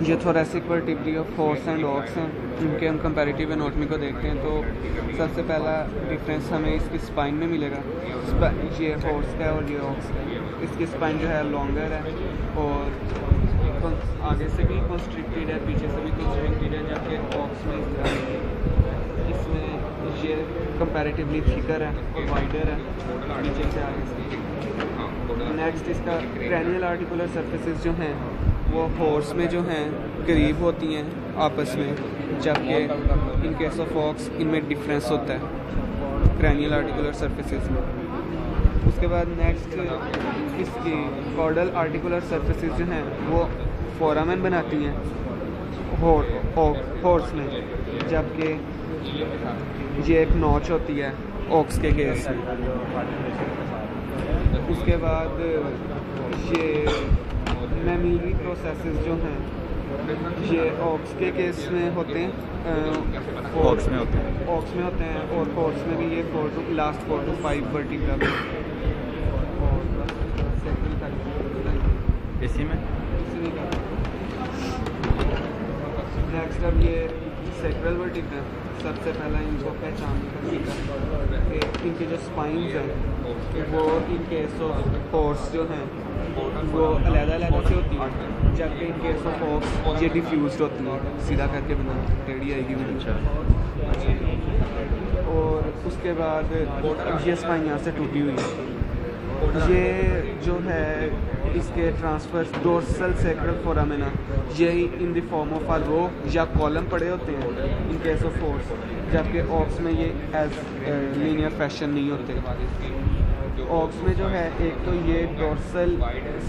ये thoracic vertebrae of horse and ox हैं, इनके हम कंपैरेटिव एनाटॉमी को देखते हैं। तो सबसे पहला डिफरेंस हमें इसकी स्पाइन में मिलेगा। ये हॉर्स का है और ये ऑक्स का है। इसकी स्पाइन जो है लॉन्गर है और आगे से भी कंस्ट्रिक्टेड है, पीछे से भी कंस्ट्रिक्टेड है, जबकि ऑक्स में इसमें ये कंपैरेटिवली थिकर है और वाइडर है नीचे से आगे से। नेक्स्ट इसका क्रैनियल आर्टिकुलर सर्फेसिस जो हैं वो हॉर्स में जो हैं करीब होती हैं आपस में, जबकि इन केस ऑफ ऑक्स इनमें डिफरेंस होता है क्रैनियल आर्टिकुलर सर्फेसिस में। उसके बाद नेक्स्ट इसकी कॉर्डल आर्टिकुलर सर्फेसिस जो हैं वो फोरामेन बनाती हैं हॉर्स में, जबकि ये एक नॉच होती है ऑक्स के केस में। उसके बाद ये मैमिलरी प्रोसेसेस जो हैं ये ऑक्स के केस में होते हैं, ऑक्स में होते हैं और हॉर्स में भी ये 4 to 5 वर्टिब्रा इसी में। नेक्स्ट अब ये सेक्रल वर्टिब्रा, सबसे पहला इनको पहचानने का तरीका कि इनके जो स्पाइंस हैं वो इन केस ऑफ हॉर्स जो हैं वो अलग-अलग से होती हैं, जबकि इन केस ऑफ ऑक्स ये डिफ्यूज्ड होती हैं। सीधा करके बना टेढ़ी आएगी वीडियो। और उसके बाद ये स्पाइन यहाँ से टूटी हुई है। ये जो है इसके ट्रांसफर डोर्सल सेक्रल फोरामेना ये in the form of a row या कॉलम पड़े होते हैं इन केस ऑफ हॉर्स, जबकि ऑक्स में ये एज लीनियर फैशन नहीं होते। ऑक्स में जो है एक तो ये डोर्सल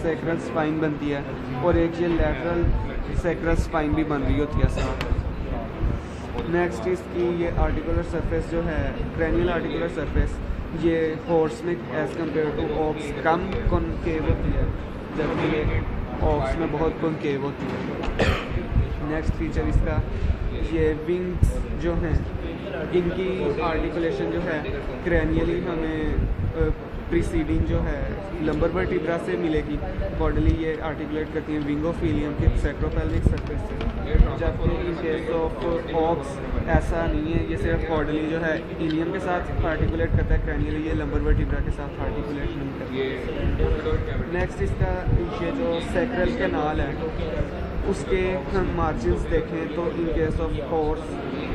सेक्रल स्पाइन बनती है और एक ये लैटरल सेक्रल स्पाइन भी बन रही होती है साथ। नेक्स्ट इसकी ये आर्टिकुलर सरफेस जो है क्रैनियल आर्टिकुलर सरफेस, ये हॉर्स में एज़ कम्पेयर टू ऑक्स कम कॉनकेव होती है, जबकि ये ऑक्स में बहुत कॉनकेव होती है। नेक्स्ट फीचर इसका ये विंग्स जो हैं इनकी आर्टिकुलेशन जो है क्रैनियली हमें प्रीसीडिंग जो है लंबर वर्टिब्रा से मिलेगी। कॉर्डली ये आर्टिकुलेट करती हैं विंग ऑफ इलियम के सैक्रोपेल्विक सरफेस से, जबकि इन केस ऑफ ऑक्स ऐसा नहीं है। ये सिर्फ कॉर्डली जो है इलियम के साथ आर्टिकुलेट करता है, क्रैनियली ये लंबर वर्टिब्रा के साथ आर्टिकुलेट नहीं करता। नेक्स्ट इसका ये जो सैक्रल कैनाल है उसके हम मार्जिन्स देखें तो इन केस ऑफ हॉर्स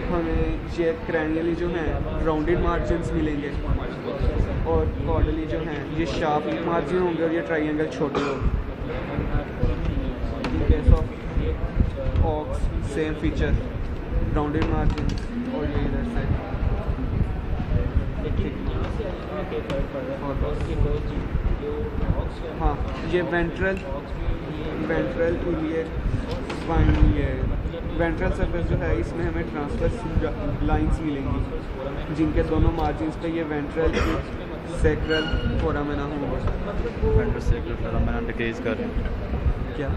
हमें ये क्रैनियली जो हैं राउंडेड मार्जिन्स मिलेंगे और कॉर्डली जो हैं ये शार्प मार्जिन होंगे और ये ट्राइंगल छोटे होंगे। इन case of aux same feature rounded margin और ये इधर से हाँ ये वेंट्रल इलियर स्पाइन ये वेंट्रल सरफेस जो है इसमें हमें ट्रांसवर्स लाइंस मिलेंगी जिनके दोनों मार्जिन्स पे ये वेंट्रल सेक्रल फोरामेना होंगे। वेंट्रल सेक्रल फोरामेना डिक्रीज कर रहे हैं क्या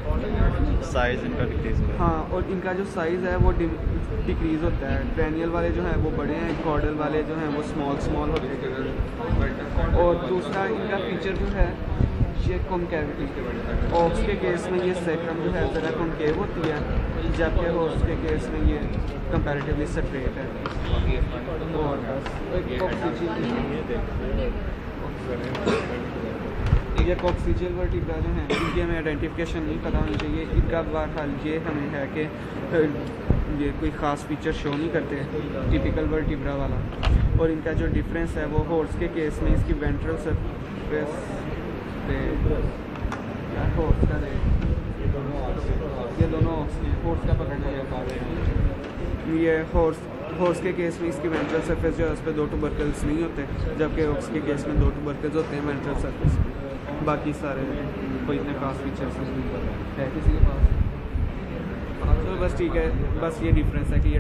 साइज इनका डिक्रीज कर। हाँ और इनका जो साइज़ है वो डिक्रीज़ होता है। क्रैनियल वाले जो हैं वो बड़े हैं, कॉर्डल वाले जो हैं वो स्मॉल होते हैं। और दूसरा इनका फीचर जो है ये कॉन्केविटी, ऑक्स के केस में ये सेक्रम जो है ज़रा कॉन्केव होती है, जबकि हॉर्स के केस में ये कंपैरेटिवली स्ट्रेट है। और ये कॉक्सिजियल वर्टिब्रा जो हैं इनकी हमें आइडेंटिफिकेशन नहीं पता होनी चाहिए। इनका बहरहाल ये हमें है कि ये कोई ख़ास फीचर शो नहीं करते टिपिकल वर्टिब्रा वाला। और इनका जो डिफरेंस है वो हॉर्स के केस में इसकी वेंट्रल सरफेस हॉर्स का ये दोनों हॉर्स का पकड़ने लगा पा रहे हैं। ये हॉर्स के केस में इसकी वेंट्रल सरफेस जो है उस पर 2 टुबरकल्स नहीं होते, जबकि ऑक्स के केस में 2 टुबरकल्स होते हैं वेंट्रल सरफेस में। बाकी सारे कोई इतने खास फीचर्स नहीं है किसी के पास। तो बस ठीक है, बस ये डिफरेंस है कि ये